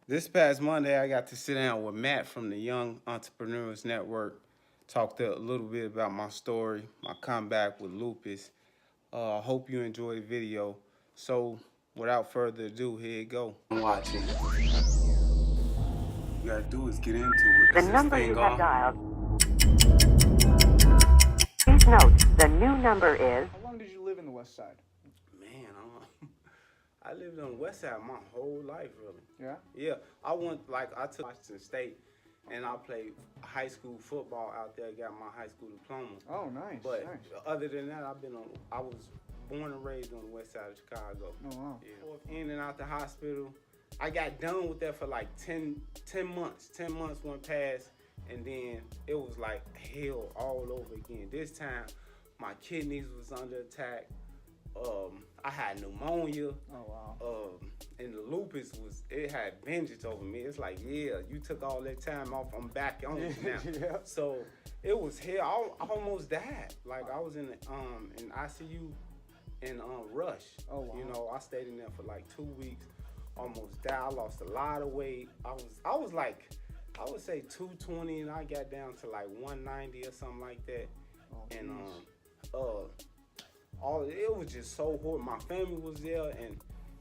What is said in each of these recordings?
This past Monday, I got to sit down with Matt from the Young Entrepreneurs Network. Talked a little bit about my story, my comeback with Lupus. I hope you enjoy the video. So, without further ado, here you go. I'm watching. You gotta do is get into it. The Is this number thing you have on? dialed. Please note, the new number is. How long did you live in the West Side? Man, I lived on the West Side my whole life, really. Yeah? Yeah, I took Washington State, and I played high school football out there. Got my high school diploma. Oh, nice. But nice. other than that, I was born and raised on the West Side of Chicago. Oh, wow. Yeah. In and out the hospital. I got done with that for like 10 months. 10 months went past, and then it was like hell all over again. This time, my kidneys was under attack. I had pneumonia. Oh, wow. And the lupus it had vengeance over me. It's like, yeah, you took all that time off. I'm back on it now. Yeah. So it was hell. I almost died. Like I was in ICU in Rush. Oh, wow. You know, I stayed in there for like 2 weeks. Almost died. I lost a lot of weight. I was like, I would say 220, and I got down to like 190 or something like that. Oh, And geez. it was just so horrible. My family was there, and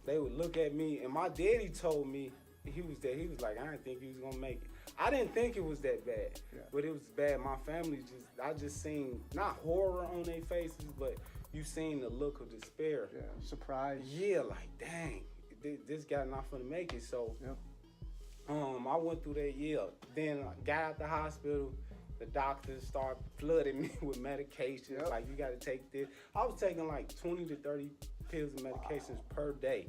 they would look at me. And my daddy told me he was there. He was like, I didn't think he was gonna make it. I didn't think it was that bad, Yeah. but it was bad. My family I just seen not horror on their faces, but you seen the look of despair. Yeah, surprise. Yeah, like dang, this guy not gonna make it. So, Yep. I went through that year. Then I got out the hospital. The doctors started flooding me with medications. Yep. Like, you got to take this. I was taking like 20 to 30 pills of medications per day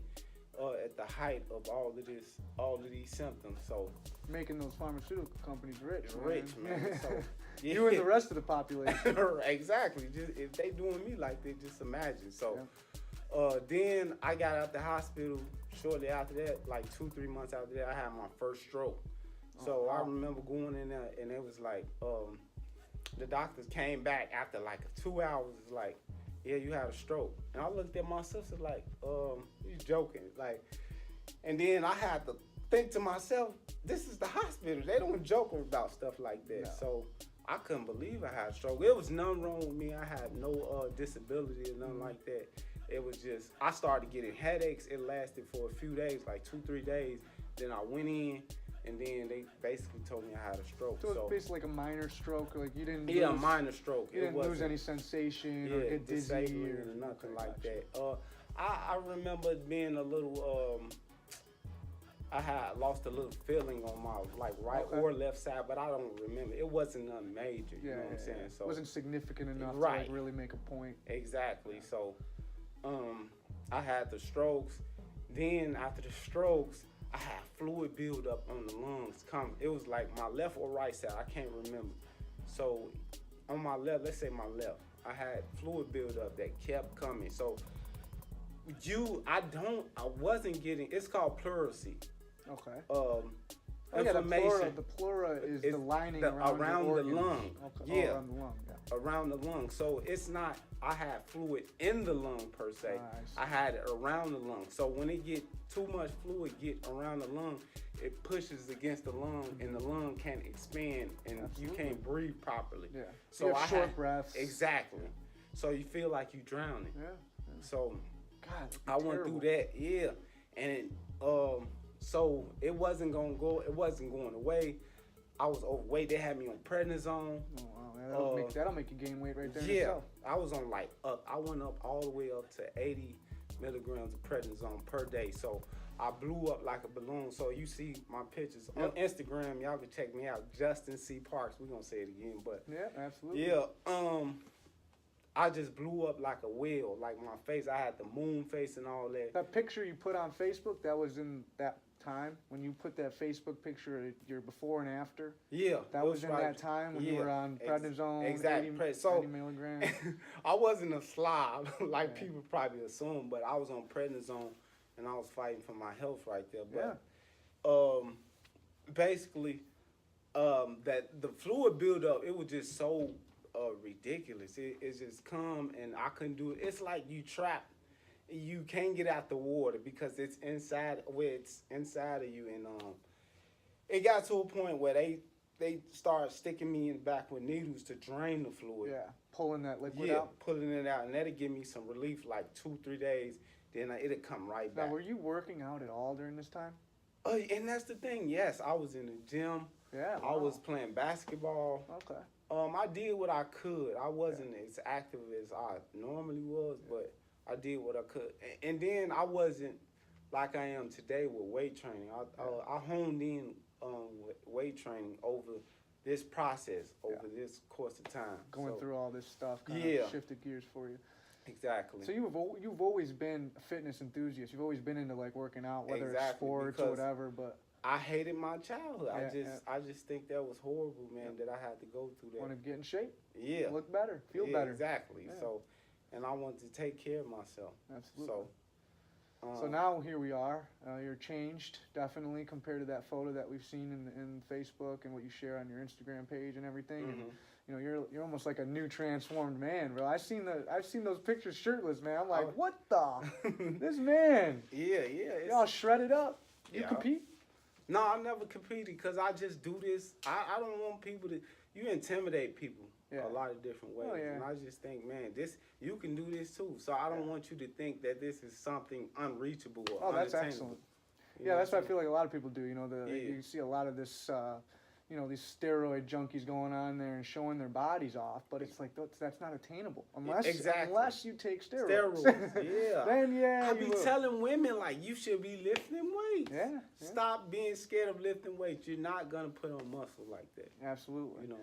at the height of all of these symptoms. So, Making those pharmaceutical companies rich. man. So, yeah. You and the rest of the population. Exactly. Just, if they doing me like that, just imagine. So, Yeah. then I got out the hospital. Shortly after that, like 2-3 months after that, I had my first stroke. So I remember going in there, and it was like, the doctors came back after like 2 hours. It's like, yeah, you had a stroke. And I looked at my sister like, you joking. Like, and then I had to think to myself, this is the hospital. They don't joke about stuff like that. No. So I couldn't believe I had a stroke. It was nothing wrong with me. I had no disability or nothing like that. It was just, I started getting headaches. It lasted for a few days, like 2-3 days. Then I went in, and then they basically told me I had a stroke. So it's basically like a minor stroke. Like you didn't. Yeah, lose, a minor stroke. You didn't lose any sensation or get dizzy or nothing okay, like gotcha. that. I remember being a little. I had lost a little feeling on my right Okay. or left side, but I don't remember. It wasn't nothing major. You know what I'm saying? So it wasn't significant enough to Right. like really make a point. Exactly. So, I had the strokes. Then after the strokes, I had fluid build up on the lungs. It was like my left or right side. I can't remember. So, on my left, let's say my left, I had fluid build up that kept coming. So, I wasn't getting. It's called pleurisy. Okay. Oh, yeah, the pleura is the lining around the the lung. Okay. Yeah. Oh, around the lung. Yeah. Around the lung. So it's not, I had fluid in the lung per se. I had it around the lung. So when it get too much fluid get around the lung, it pushes against the lung, and the lung can't expand, and you can't breathe properly. Yeah. So you have I short had, breaths. Exactly. So you feel like you drowning. Yeah. So God, I went through that, yeah. And so it wasn't going away. I was overweight. They had me on prednisone. Oh, wow. That'll make you gain weight right there. Yeah, Yourself. I was on I went up all the way up to 80 milligrams of prednisone per day. So I blew up like a balloon. So you see my pictures on Instagram. Y'all can check me out, Justin C. Parks. We're gonna say it again, but yeah, absolutely. yeah. I just blew up like a whale. Like my face, I had the moon face and all that. That picture you put on Facebook, that was in that time when you put that Facebook picture, your before and after. Yeah, that was in that time when you were on prednisone, exactly. 80 milligrams. I wasn't a slob like people probably assume, but I was on prednisone and I was fighting for my health right there. But basically, that the fluid buildup, it was just so ridiculous. It's just come, and I couldn't do it. It's like you trapped you can't get out the water because it's inside where it's inside of you, and it got to a point where they started sticking me in the back with needles to drain the fluid. Yeah, pulling that liquid out. Pulling it out, and that'll give me some relief like 2-3 days. Then it'll come right back. Now, were you working out at all during this time? And that's the thing. Yes, I was in the gym. Yeah, I was playing basketball. Okay. I did what I could. I wasn't as active as I normally was, but I did what I could. And then I wasn't like I am today with weight training. I honed in with weight training over this process, over this course of time. Going through all this stuff kind of shifted gears for you. Exactly. So you've always been a fitness enthusiast. You've always been into like working out, whether it's sports or whatever. But I hated my childhood. I just think that was horrible, man. That I had to go through that. Want to get in shape? Yeah. Look better, feel better. Exactly. Yeah. So, and I wanted to take care of myself. Absolutely. So now here we are. You're changed definitely compared to that photo that we've seen in Facebook and what you share on your Instagram page and everything. Mm-hmm. And you know, you're almost like a new transformed man, bro. I've seen those pictures shirtless, man. I'm like, what the? This man. Yeah. Y'all shredded up. You compete? No, I never competed because I just do this. I don't want people to. You intimidate people a lot of different ways, and I just think, man, you can do this too. So I don't want you to think that this is something unreachable or that's excellent. That's what I feel like a lot of people do. You know, you see a lot of this. You know, these steroid junkies going on there and showing their bodies off, but it's like that's not attainable unless you take steroids. Then I be telling women like you should be lifting weights. Stop being scared of lifting weights. You're not gonna put on muscle like that. Absolutely. You know.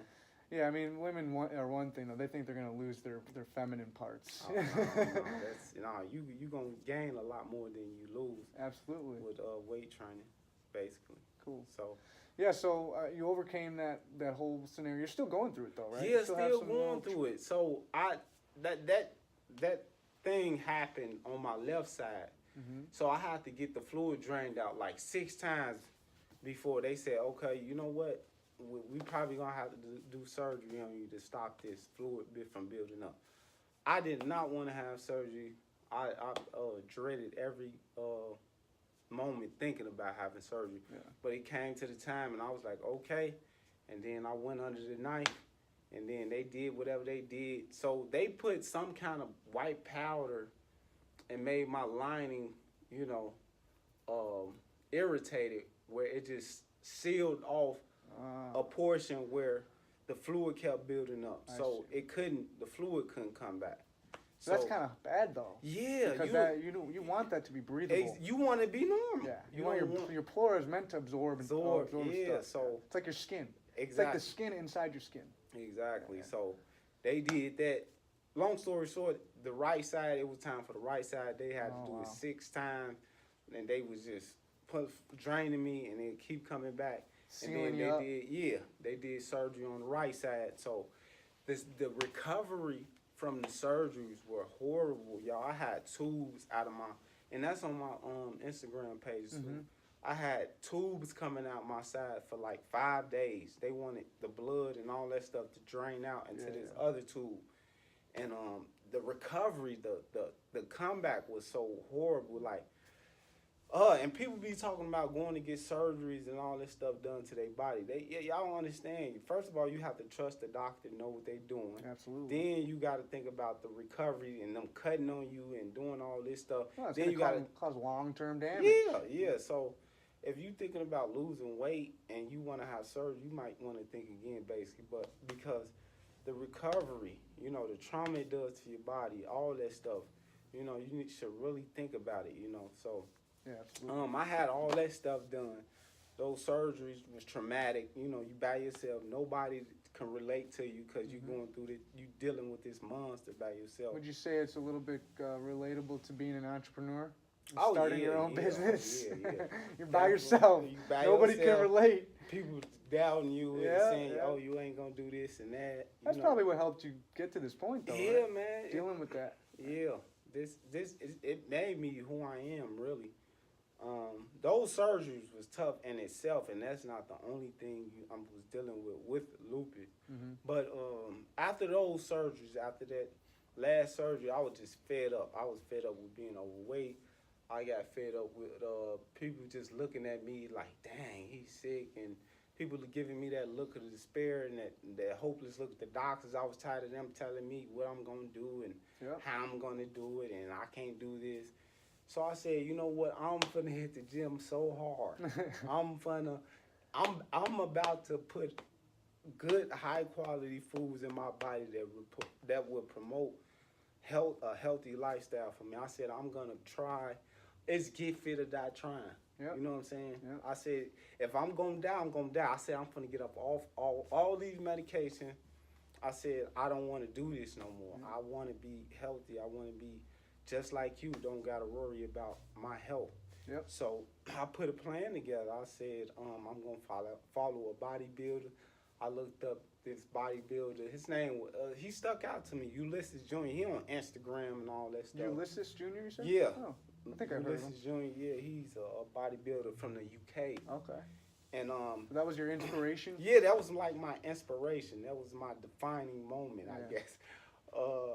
Yeah, I mean, women are one thing though. They think they're gonna lose their feminine parts. You gonna gain a lot more than you lose. Absolutely. With weight training, basically. Cool. So. Yeah, so you overcame that whole scenario. You're still going through it though, right? Yeah, still going through it. So that thing happened on my left side. Mm-hmm. So I had to get the fluid drained out like 6 times before they said, okay, you know what? We probably gonna have to do surgery on you to stop this fluid from building up. I did not want to have surgery. I dreaded every moment thinking about having surgery, but it came to the time and I was like, okay, and then I went under the knife, and then they did whatever they did. So they put some kind of white powder and made my lining, irritated, where it just sealed off a portion where the fluid kept building up. The fluid couldn't come back. So that's kind of bad, though. Yeah, because you want that to be breathable. You want it to be normal. Yeah, you want your pleura is meant to absorb stuff. So it's like your skin. Exactly. It's like the skin inside your skin. Exactly. Yeah. So they did that. Long story short, the right side, it was time for the right side. They had to do it 6 times, and they was just draining me, and they keep coming back. Sealing you up. They did surgery on the right side. So the recovery from the surgeries were horrible, y'all. I had tubes out of and that's on my Instagram page too. Mm-hmm. I had tubes coming out my side for like 5 days. They wanted the blood and all that stuff to drain out into this other tube. And the recovery, the comeback was so horrible. Like, and people be talking about going to get surgeries and all this stuff done to their body. Y'all don't understand. First of all, you have to trust the doctor, know what they're doing. Absolutely. Then you got to think about the recovery and them cutting on you and doing all this stuff. Well, then you got to cause long-term damage. Yeah. So if you're thinking about losing weight and you want to have surgery, you might want to think again, basically. But because the recovery, the trauma it does to your body, all that stuff, you should really think about it, So. Yeah, absolutely. I had all that stuff done. Those surgeries was traumatic. You by yourself. Nobody can relate to you because you're going through it. You dealing with this monster by yourself. Would you say it's a little bit relatable to being an entrepreneur? Starting your own business? Yeah. You're by yourself. Nobody can relate. People doubting you and saying, oh, you ain't going to do this and that. That's probably what helped you get to this point, though, Yeah, right? man. Dealing with that. Yeah. It made me who I am, really. Those surgeries was tough in itself, and that's not the only thing I was dealing with lupus. Mm-hmm. But after those surgeries, after that, last surgery, I was just fed up. I was fed up with being overweight. I got fed up with people just looking at me like, dang, he's sick, and people giving me that look of despair and that hopeless look at the doctors. I was tired of them telling me what I'm gonna do and how I'm gonna do it, and I can't do this. So I said, you know what? I'm finna hit the gym so hard. I'm about to put good, high quality foods in my body that would promote a healthy lifestyle for me. I said I'm gonna try. It's get fit or die trying. Yep. You know what I'm saying? Yep. I said if I'm gonna die, I'm gonna die. I said I'm gonna get up off all these medications. I said I don't want to do this no more. I want to be healthy. I want to be just like you. Don't gotta worry about my health. Yep. So I put a plan together. I said I'm gonna follow a bodybuilder. I looked up this bodybuilder. His name, he stuck out to me. Ulysses Jr. He on Instagram and all that stuff. Ulysses Jr. You said? Yeah. Oh, I think I heard of him. Ulysses Jr. Yeah, he's a bodybuilder from the UK. Okay. And that was your inspiration? Yeah, that was like my inspiration. That was my defining moment, I guess.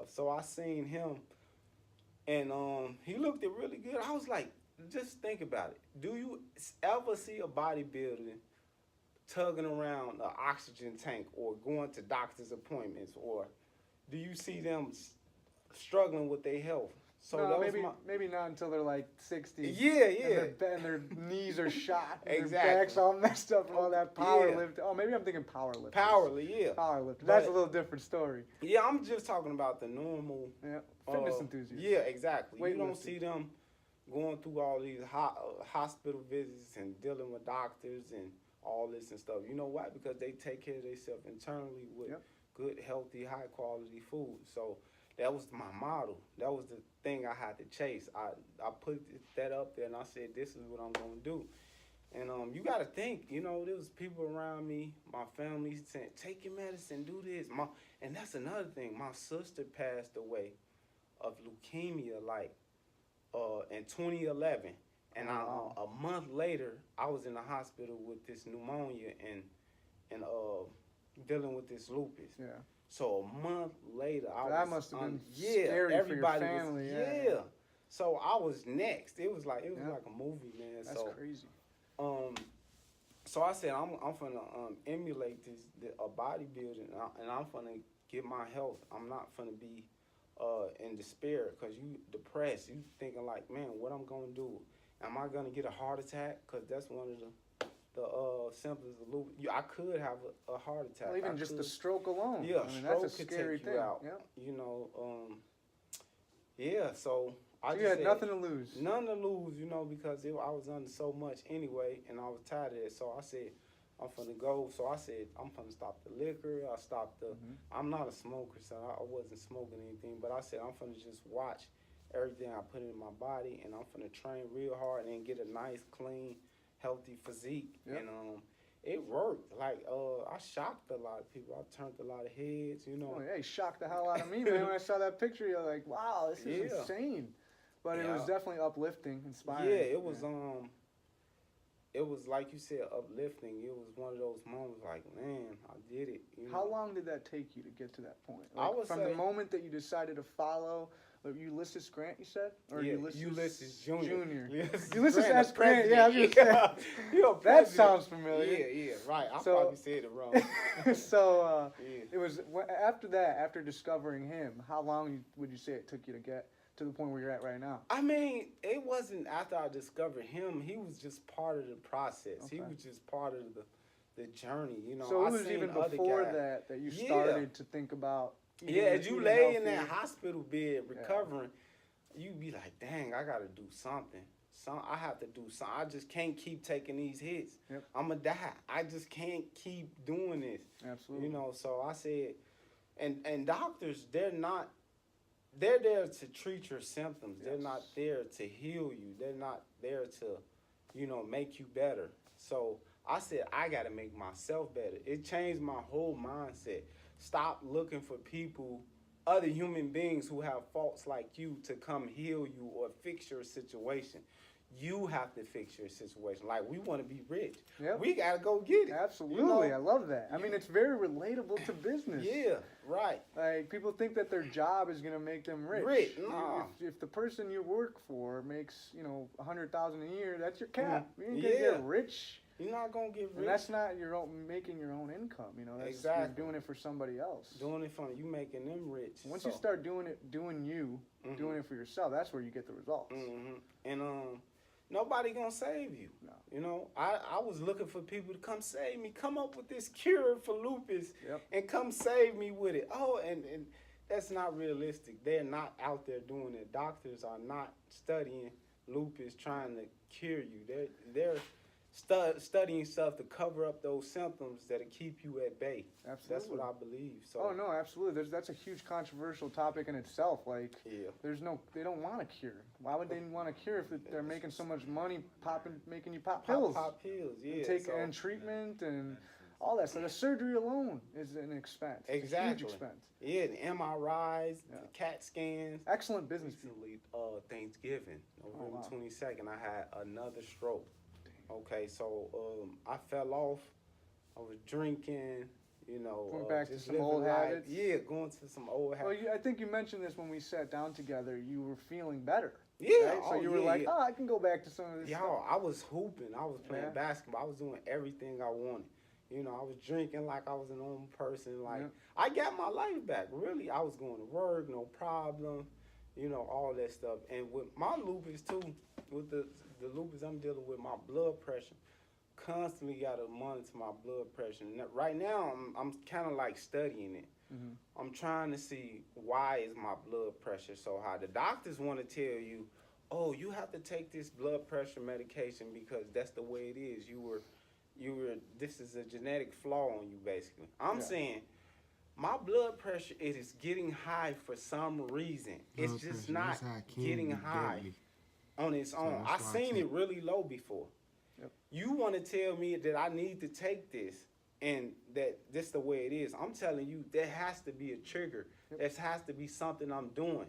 So I seen him, and he looked really good. I was like, just think about it. Do you ever see a bodybuilder tugging around an oxygen tank or going to doctor's appointments, or do you see them struggling with their health? So no, maybe not until they're like 60. Yeah. And their knees are shot. And exactly. Their back's all messed up and all that powerlifting. Oh, maybe I'm thinking powerlifting. Powerlifting. That's a little different story. Yeah, I'm just talking about the normal fitness enthusiasts. Yeah, exactly. You don't see them going through all these hospital visits and dealing with doctors and all this and stuff. You know why? Because they take care of themselves internally with good, healthy, high quality food. So that was my model. That was the thing I had to chase. I put that up there and I said, this is what I'm gonna do. And you gotta think, you know, there was people around me, my family saying, take your medicine, do this. And that's another thing. My sister passed away of leukemia in 2011. And a month later, I was in the hospital with this pneumonia and dealing with this lupus. Yeah. So a month later, that must have been scary for your family. So I was next. It was like a movie, man. That's crazy. So I said I'm gonna emulate a bodybuilding, and I'm gonna get my health. I'm not gonna be in despair because you depressed. You thinking like, man, what I'm gonna do? Am I gonna get a heart attack? Because that's one of the symptoms of lupus. I could have a heart attack. Well, even just the stroke alone. Yeah, stroke that's a scary thing. Out. Yep. You know, so I you had nothing to lose. None to lose, you know, because I was under so much anyway, and I was tired of it. So I said, I'm finna go. So I said, I'm finna stop the liquor. I stopped the. I'm not a smoker, so I wasn't smoking anything. But I said, I'm finna just watch everything I put in my body, and I'm finna train real hard and then get a nice, clean, healthy physique. Yep. And it worked. Like I shocked a lot of people. I turned a lot of heads. You know. Oh yeah, you shocked the hell out of me, man. When I saw that picture, you're like, wow, this is insane. But it was definitely uplifting, inspiring. Yeah, it was. It was like you said, uplifting. It was one of those moments like, man, I did it. You know? How long did that take you to get to that point? Like, from the moment that you decided to follow Ulysses Grant, you said? Or Ulysses Jr. Ulysses S. Grant, yeah, I was going to say. That sounds familiar. Yeah, right. I probably said it wrong. So, it was, after that, after discovering him, how long would you say it took you to get to the point where you're at right now? I mean, it wasn't after I discovered him. He was just part of the process. Okay. He was just part of the journey, you know. So it was even before that you started to think about. As you lay in that hospital bed recovering, you be like, dang, I got to do something. I have to do something. I just can't keep taking these hits. Yep. I'm going to die. I just can't keep doing this. Absolutely. You know, so I said, and doctors, they're there to treat your symptoms. Yes. They're not there to heal you. They're not there to, you know, make you better. So I said, I got to make myself better. It changed my whole mindset. Stop looking for people, other human beings who have faults like you to come heal you or fix your situation. You have to fix your situation. Like, we want to be rich. Yep. We got to go get it. Absolutely. I love that. I mean, it's very relatable to business. Yeah, right. Like, people think that their job is going to make them rich. No. If the person you work for makes, $100,000 a year, that's your cap. You ain't going to get rich. You're not going to get rich. And that's not making your own income, That's, exactly. You're doing it for somebody else. Doing it for you, making them rich. Once you start doing it for yourself, that's where you get the results. And nobody gonna save you. No. I was looking for people to come save me, come up with this cure for lupus, Yep. and come save me with it. Oh, and that's not realistic. They're not out there doing it. Doctors are not studying lupus, trying to cure you. They're studying stuff to cover up those symptoms that'll keep you at bay. Absolutely. That's what I believe. So. Oh no, absolutely. That's a huge controversial topic in itself. Like, they don't want a cure. Why would they want a cure if they're making so much money making you pop pills? Pop pills, yeah. And treatment and all that. So the surgery alone is an expense. Exactly. A huge expense. Yeah, the MRIs, the CAT scans. Excellent business. Recently, Thanksgiving, November 22nd, I had another stroke. Okay, so I fell off. I was drinking, Going back to just some old habits. Yeah, going to some old habits. Well, I think you mentioned this when we sat down together. You were feeling better. Yeah. Right? So you were like, I can go back to some of this stuff. I was hooping. I was playing basketball. I was doing everything I wanted. I was drinking like I was a normal person. Like, I got my life back. Really, I was going to work, no problem. All that stuff. And with my lupus too, with the lupus, I'm dealing with my blood pressure. Constantly got to monitor my blood pressure. And right now, I'm kind of like studying it. I'm trying to see why is my blood pressure so high. The doctors want to tell you, oh, you have to take this blood pressure medication because that's the way it is. This is a genetic flaw on you, basically. I'm saying my blood pressure is getting high for some reason. It's just not getting high on its own. I seen it really low before. Yep. You want to tell me that I need to take this and that this the way it is. I'm telling you, there has to be a trigger. There has to be something I'm doing.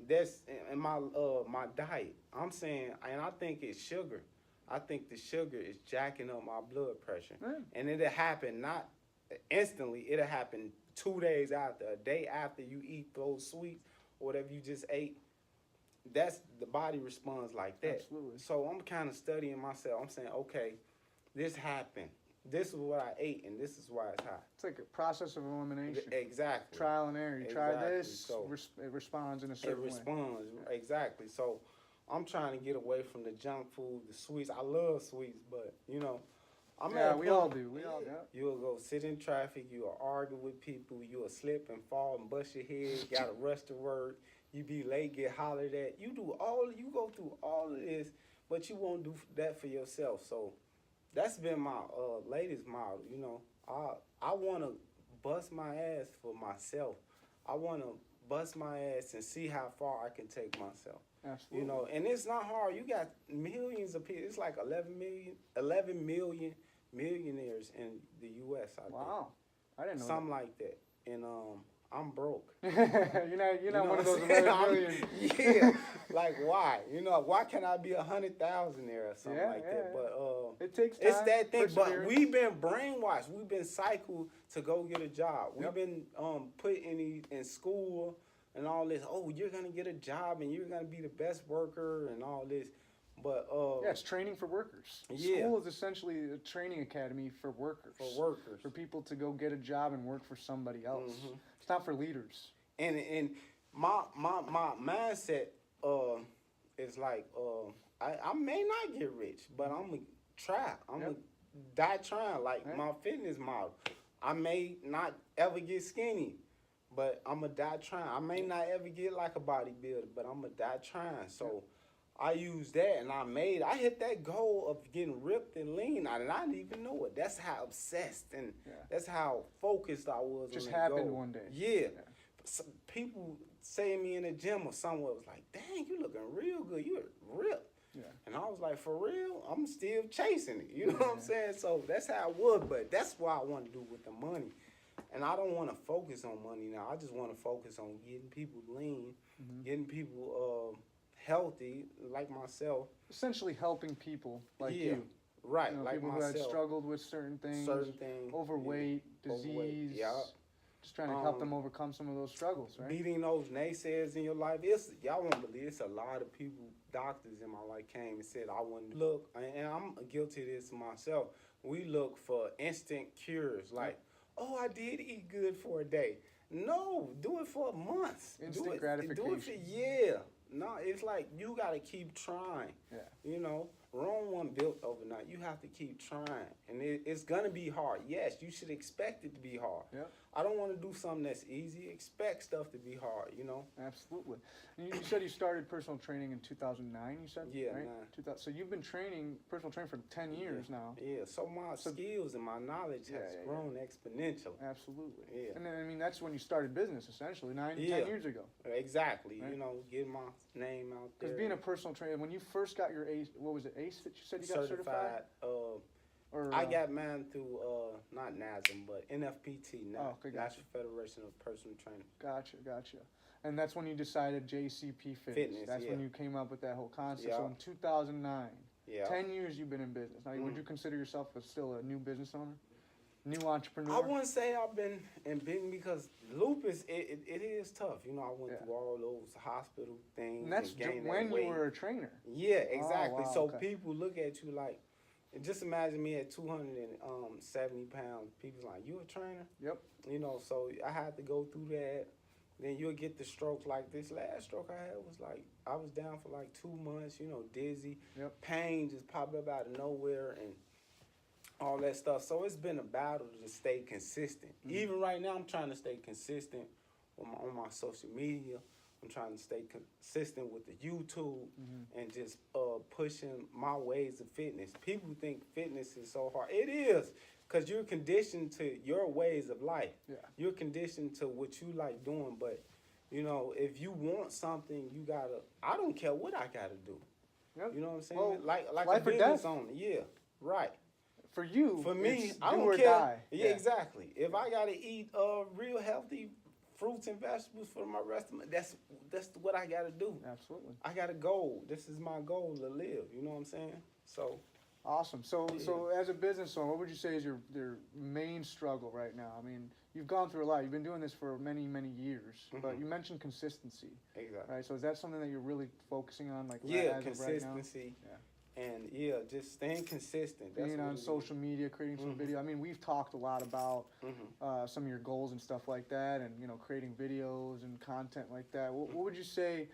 That's in my diet. I'm saying, and I think it's sugar. I think the sugar is jacking up my blood pressure. And it'll happen not instantly. It'll happen 2 days after, a day after you eat those sweets or whatever you just ate. That's the body responds like that. Absolutely. So I'm kind of studying myself. I'm saying, okay, this happened. This is what I ate, and this is why it's high. It's like a process of elimination. Exactly. Trial and error. You try this, So it responds in a certain way. It responds, exactly. So I'm trying to get away from the junk food, the sweets. I love sweets, but, we all do. We all do. You'll go sit in traffic. You'll argue with people. You'll slip and fall and bust your head. Got to rush to work. You be late, get hollered at. You go through all of this, but you won't do that for yourself. So that's been my latest model. I want to bust my ass for myself. I want to bust my ass and see how far I can take myself. Absolutely. And it's not hard. You got millions of people. It's like 11 million millionaires in the U.S. Wow, I didn't know something like that. And I'm broke. you're not one of those 11 million. Yeah, like why? Why can't I be 100,000 there or something that? But it takes time. It's that thing. But we've been brainwashed. We've been cycled to go get a job. We've been put in school and all this. Oh, you're gonna get a job and you're gonna be the best worker and all this. But it's training for workers. School is essentially a training academy for workers. For people to go get a job and work for somebody else. It's not for leaders. And my mindset is like I may not get rich, but I'm gonna try. I'm gonna die trying. Like my fitness model, I may not ever get skinny, but I'm gonna die trying. I may not ever get like a bodybuilder, but I'm gonna die trying. So. I used that and I hit that goal of getting ripped and lean, and I didn't even know it. That's how obsessed and that's how focused I was. Just happened one day. Yeah. Some people saying me in the gym or somewhere was like, dang, you looking real good. You're ripped. Yeah. And I was like, for real? I'm still chasing it. You know what I'm saying? So that's how I was, but that's what I want to do with the money. And I don't want to focus on money now. I just want to focus on getting people lean, getting people healthy like myself. Essentially helping people like you. Right, you know, like people myself. who had struggled with certain things, overweight, disease. Yeah. Just trying to help them overcome some of those struggles, right? Beating those naysayers in your life. Y'all won't believe it's a lot of people, doctors in my life came and said I wouldn't look, and I'm guilty of this myself. We look for instant cures, like, oh, I did eat good for a day. No, do it for months. Instant gratification. Do it for No, it's like you got to keep trying. Yeah. You know, Rome wasn't built overnight. You have to keep trying, and it's gonna be hard. Yes, you should expect it to be hard. Yeah. I don't want to do something that's easy. Expect stuff to be hard. You know. Absolutely. And you said you started personal training in 2009. You said. Yeah. Right? 9. 2000. So you've been personal training for 10 years now. Yeah. So my skills and my knowledge has grown exponentially. Absolutely. Yeah. And then, I mean, that's when you started business, essentially, 10 years ago. Exactly. Right? You know, getting my name out there. Because being a personal trainer, when you first got your ACE, what was it, ACE that you said you got certified? I got mine through, not NASM, but NFPT, National Federation of Personal Training. Gotcha. And that's when you decided JCP Fitness. That's when you came up with that whole concept. So in 2009, 10 years you've been in business. Now, would you consider yourself still a new business owner? New entrepreneur? I wouldn't say I've been in business because lupus, it is tough. You know, I went through all those hospital things. And that's when you were a trainer. Yeah, exactly. Oh, wow, so people look at you like, just imagine me at 270 pounds. People's like, you a trainer? Yep. You know, so I had to go through that. Then you'll get the stroke like this. Last stroke I had was like, I was down for like 2 months, you know, dizzy. Yep. Pain just popped up out of nowhere and all that stuff. So it's been a battle to stay consistent. Mm-hmm. Even right now, I'm trying to stay consistent on my social media. I'm trying to stay consistent with the YouTube and just pushing my ways of fitness. People think fitness is so hard. It is, because you're conditioned to your ways of life. Yeah. You're conditioned to what you like doing. But, you know, if you want something, you got to, I don't care what I got to do. Yep. You know what I'm saying? Well, like life a or business death. owner. Yeah, right. For you, for me, I do don't or care. Die. Yeah, exactly. If I got to eat real healthy fruits and vegetables for my rest of my, that's what I got to do. Absolutely. I got a goal. This is my goal to live. You know what I'm saying? So. Awesome. So as a business owner, what would you say is your main struggle right now? I mean, you've gone through a lot. You've been doing this for many, many years. But you mentioned consistency. Exactly. Right. So is that something that you're really focusing on, like as consistency? Of right now? Yeah. And just staying consistent. Being on social media, creating some video. I mean, we've talked a lot about some of your goals and stuff like that, and creating videos and content like that. What would you say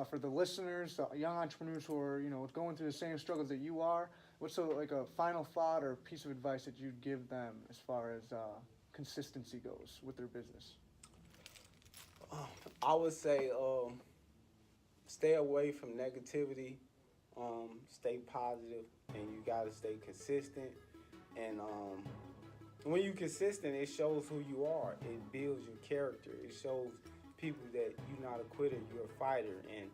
for the listeners, the young entrepreneurs who are going through the same struggles that you are? What's like a final thought or piece of advice that you'd give them as far as consistency goes with their business? I would say stay away from negativity. Stay positive, and you gotta stay consistent. And when you're consistent, it shows who you are. It builds your character. It shows people that you're not a quitter, you're a fighter, and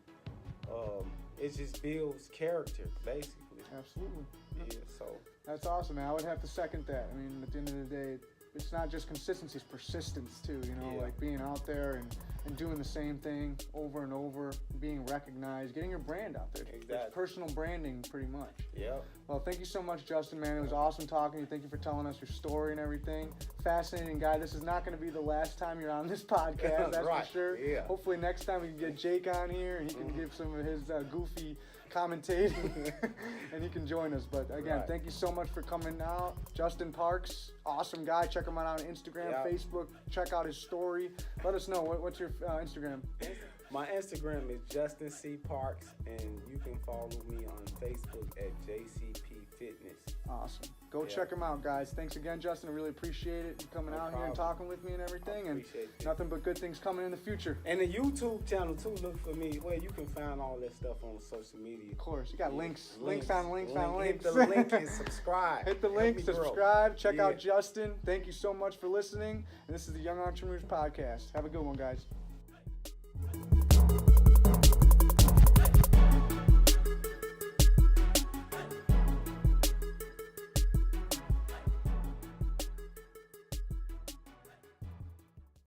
it just builds character, basically. Absolutely. Yeah. So that's awesome, man. I would have to second that. I mean, at the end of the day, it's not just consistency; it's persistence too. Like being out there and doing the same thing over and over, being recognized, getting your brand out there. Exactly. It's personal branding, pretty much. Yeah. Well, thank you so much, Justin, man. It was awesome talking to you. Thank you for telling us your story and everything. Fascinating guy. This is not going to be the last time you're on this podcast, that's right. for sure. Yeah. Hopefully next time we can get Jake on here and he can give some of his goofy commentating and he can join us. But again, thank you so much for coming out. Justin Parks, awesome guy. Check him out on Instagram, Facebook. Check out his story. Let us know what's your Instagram. My Instagram is Justin C. Parks, and you can follow me on Facebook at JCP Fitness. Awesome. Go check him out, guys. Thanks again, Justin. I really appreciate it. You coming out here and talking with me and everything. And nothing but good things coming in the future. And the YouTube channel, too. Look for me. Well, you can find all that stuff on social media. Of course. You got links on links. Hit the link and subscribe. Hit the link, subscribe. Check out Justin. Thank you so much for listening. And this is the Young Entrepreneurs Podcast. Have a good one, guys.